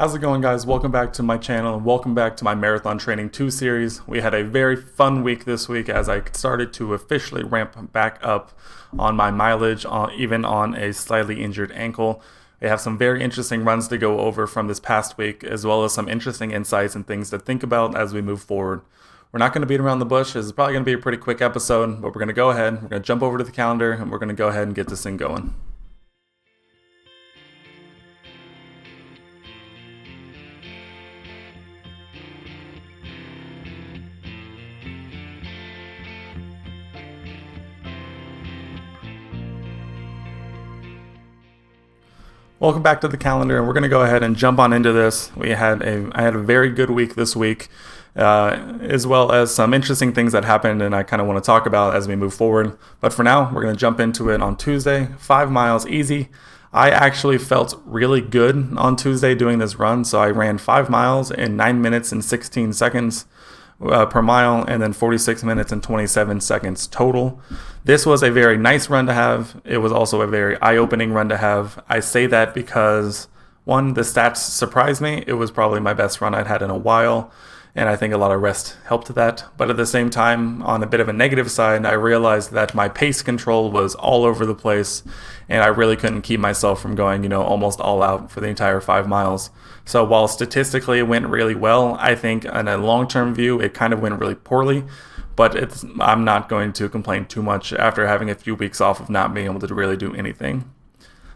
How's it going, guys? Welcome back to my channel and welcome back to my Marathon Training 2 series. We had a very fun week this week as I started to officially ramp back up on my mileage, even on a slightly injured ankle. We have some very interesting runs to go over from this past week, as well as some interesting insights and things to think about as we move forward. We're not going to beat around the bush. This is probably going to be a pretty quick episode, but we're going to go ahead, we're going to jump over to the calendar, and we're going to go ahead and get this thing going. Welcome back to the calendar, and we're going to go ahead and jump on into this. I had a very good week this week, as well as some interesting things that happened, and I kind of want to talk about as we move forward. But for now, we're going to jump into it on Tuesday. 5 miles easy. I actually felt really good on Tuesday doing this run, so I ran 5 miles in 9 minutes and 16 seconds. Per mile, and then 46 minutes and 27 seconds total. This was a very nice run to have. It was also a very eye-opening run to have. I say that because, one, the stats surprised me. It was probably my best run I'd had in a while, and I think a lot of rest helped that. But at the same time, on a bit of a negative side, I realized that my pace control was all over the place, and I really couldn't keep myself from going, almost all out for the entire 5 miles. So while statistically it went really well, I think in a long-term view, it kind of went really poorly. But I'm not going to complain too much after having a few weeks off of not being able to really do anything.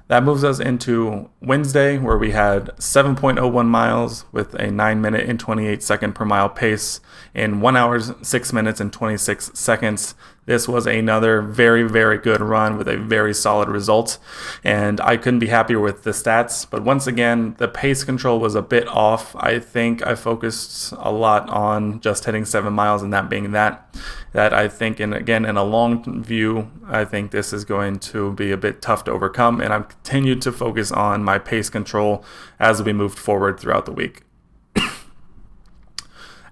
That moves us into Wednesday, where we had 7.01 miles with a 9 minute and 28 second per mile pace in 1 hour, 6 minutes and 26 seconds. This was another very, very good run with a very solid result, and I couldn't be happier with the stats. But once again, the pace control was a bit off. I think I focused a lot on just hitting 7 miles and that being that I think, and again, in a long view, I think this is going to be a bit tough to overcome, and I've continued to focus on my pace control as we moved forward throughout the week.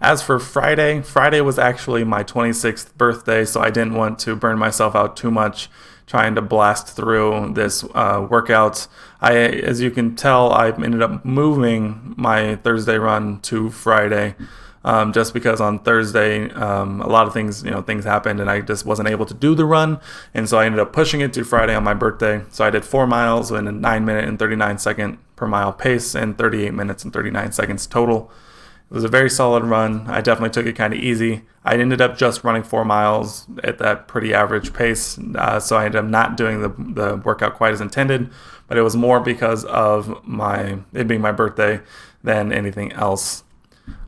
As for Friday was actually my 26th birthday, so I didn't want to burn myself out too much trying to blast through this workout. As you can tell, I ended up moving my Thursday run to Friday, just because on Thursday a lot of things happened and I just wasn't able to do the run, and so I ended up pushing it to Friday on my birthday. So I did 4 miles in a 9 minute and 39 second per mile pace and 38 minutes and 39 seconds total. It was a very solid run. I definitely took it kind of easy. I ended up just running 4 miles at that pretty average pace, so I ended up not doing the workout quite as intended, but it was more because of it being my birthday than anything else.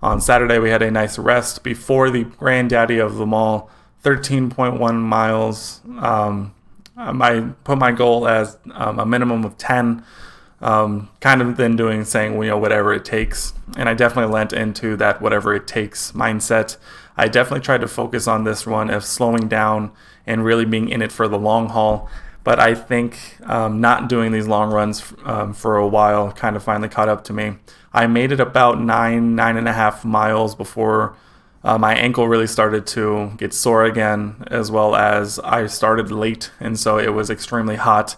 On Saturday, we had a nice rest before the granddaddy of them all, 13.1 miles. I put my goal as a minimum of 10. Kind of then saying, whatever it takes. And I definitely lent into that whatever it takes mindset. I definitely tried to focus on this one of slowing down and really being in it for the long haul. But I think not doing these long runs for a while kind of finally caught up to me. I made it about 9.5 miles before my ankle really started to get sore again, as well as I started late, and so it was extremely hot.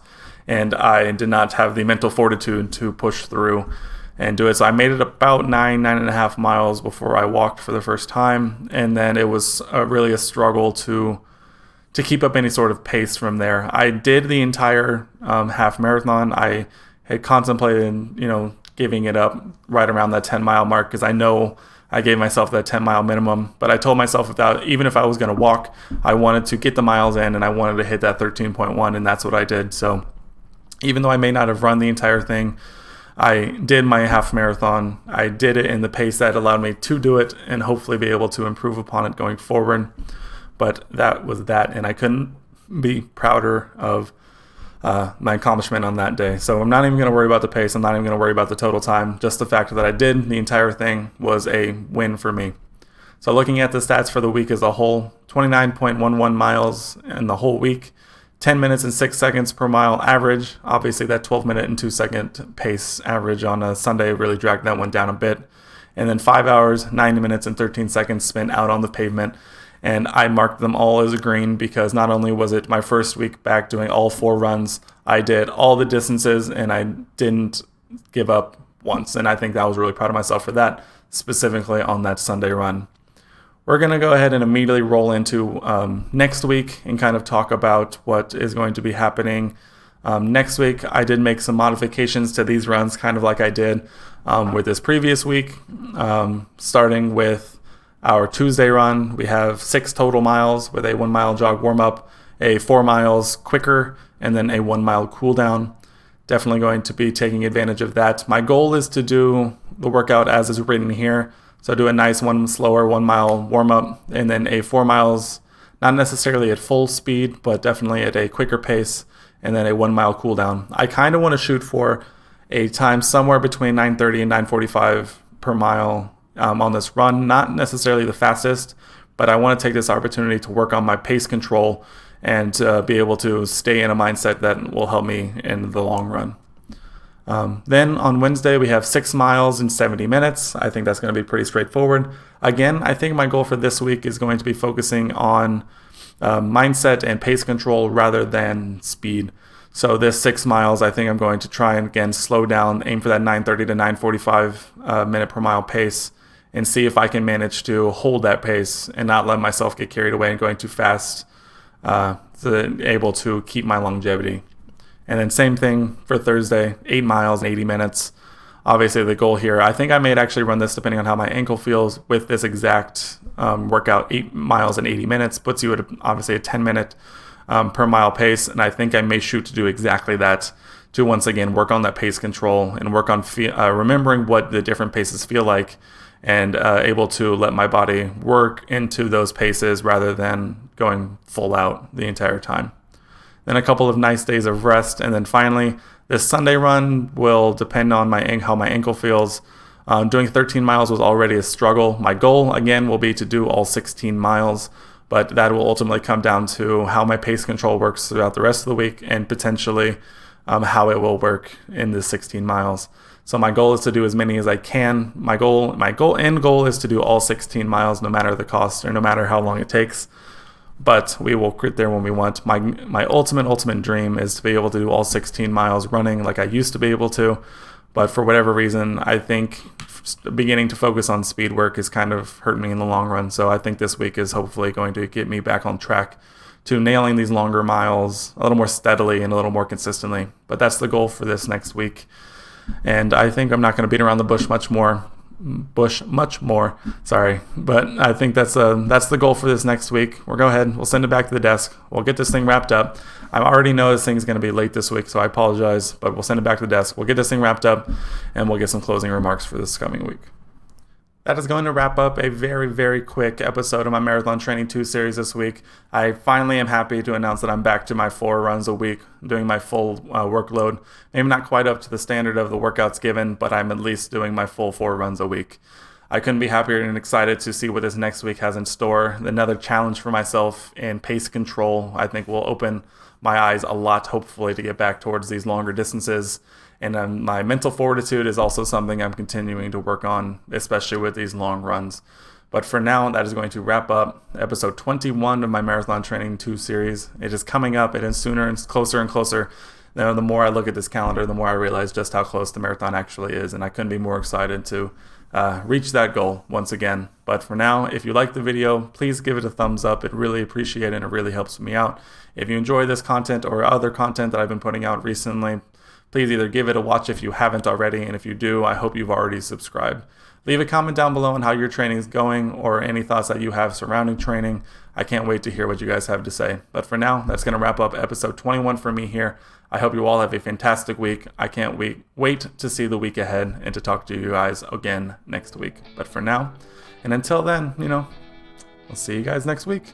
And I did not have the mental fortitude to push through and do it. So I made it about 9.5 miles before I walked for the first time. And then it was really a struggle to keep up any sort of pace from there. I did the entire half marathon. I had contemplated, giving it up right around that 10-mile mark, because I know I gave myself that 10-mile minimum. But I told myself even if I was going to walk, I wanted to get the miles in and I wanted to hit that 13.1, and that's what I did. So even though I may not have run the entire thing, I did my half marathon. I did it in the pace that allowed me to do it and hopefully be able to improve upon it going forward. But that was that, and I couldn't be prouder of my accomplishment on that day. So I'm not even going to worry about the pace. I'm not even going to worry about the total time. Just the fact that I did the entire thing was a win for me. So looking at the stats for the week as a whole, 29.11 miles in the whole week, 10 minutes and 6 seconds per mile average. Obviously, that 12 minute and 2 second pace average on a Sunday really dragged that one down a bit. And then 5 hours, 90 minutes and 13 seconds spent out on the pavement. And I marked them all as green because not only was it my first week back doing all 4 runs, I did all the distances and I didn't give up once. And I think I was really proud of myself for that, specifically on that Sunday run. We're going to go ahead and immediately roll into next week and kind of talk about what is going to be happening next week. I did make some modifications to these runs, kind of like I did with this previous week. Starting with our Tuesday run, we have 6 total miles with a 1 mile jog warm-up, a 4 miles quicker, and then a 1 mile cool down. Definitely going to be taking advantage of that. My goal is to do the workout as is written here. So do a nice 1 slower 1 mile warm up, and then a 4 miles, not necessarily at full speed, but definitely at a quicker pace, and then a 1 mile cool down. I kind of want to shoot for a time somewhere between 9:30 and 9:45 per mile on this run. Not necessarily the fastest, but I want to take this opportunity to work on my pace control and be able to stay in a mindset that will help me in the long run. Then on Wednesday, we have 6 miles in 70 minutes. I think that's going to be pretty straightforward. Again, I think my goal for this week is going to be focusing on mindset and pace control rather than speed. So this 6 miles, I think I'm going to try and again slow down, aim for that 9:30 to 9:45 minute per mile pace, and see if I can manage to hold that pace and not let myself get carried away and going too fast, to able to keep my longevity. And then same thing for Thursday, 8 miles in 80 minutes. Obviously the goal here, I think I may actually run this depending on how my ankle feels with this exact workout. 8 miles in 80 minutes puts you at obviously a 10-minute per mile pace. And I think I may shoot to do exactly that, to once again work on that pace control and work on remembering what the different paces feel like, and able to let my body work into those paces rather than going full out the entire time. Then a couple of nice days of rest, and then finally, this Sunday run will depend on how my ankle feels. Doing 13 miles was already a struggle. My goal, again, will be to do all 16 miles, but that will ultimately come down to how my pace control works throughout the rest of the week, and potentially how it will work in the 16 miles. So my goal is to do as many as I can. My end goal is to do all 16 miles, no matter the cost or no matter how long it takes. But we will get there when we want. My ultimate dream is to be able to do all 16 miles running like I used to be able to. But for whatever reason, I think beginning to focus on speed work is kind of hurting me in the long run. So I think this week is hopefully going to get me back on track to nailing these longer miles a little more steadily and a little more consistently. But that's the goal for this next week. And I think I'm not going to beat around the bush much more. But I think that's the goal for this next week. We'll go ahead, we'll send it back to the desk, we'll get this thing wrapped up. I already know this thing's going to be late this week, so I apologize, but we'll send it back to the desk, we'll get this thing wrapped up, and we'll get some closing remarks for this coming week. That is going to wrap up a very, very quick episode of my Marathon Training 2 series this week. I finally am happy to announce that I'm back to my 4 runs a week, doing my full workload. Maybe not quite up to the standard of the workouts given, but I'm at least doing my full 4 runs a week. I couldn't be happier and excited to see what this next week has in store. Another challenge for myself in pace control, I think, will open my eyes a lot, hopefully, to get back towards these longer distances. And my mental fortitude is also something I'm continuing to work on, especially with these long runs. But for now, that is going to wrap up episode 21 of my Marathon Training 2 series. It is coming up. It is sooner and closer and closer. Now, the more I look at this calendar, the more I realize just how close the marathon actually is. And I couldn't be more excited to reach that goal once again. But for now, if you like the video, please give it a thumbs up. It really appreciate it and it really helps me out. If you enjoy this content or other content that I've been putting out recently, please either give it a watch if you haven't already, and if you do, I hope you've already subscribed. Leave a comment down below on how your training is going or any thoughts that you have surrounding training. I can't wait to hear what you guys have to say. But for now, that's going to wrap up episode 21 for me here. I hope you all have a fantastic week. I can't wait to see the week ahead and to talk to you guys again next week. But for now, and until then, we'll see you guys next week.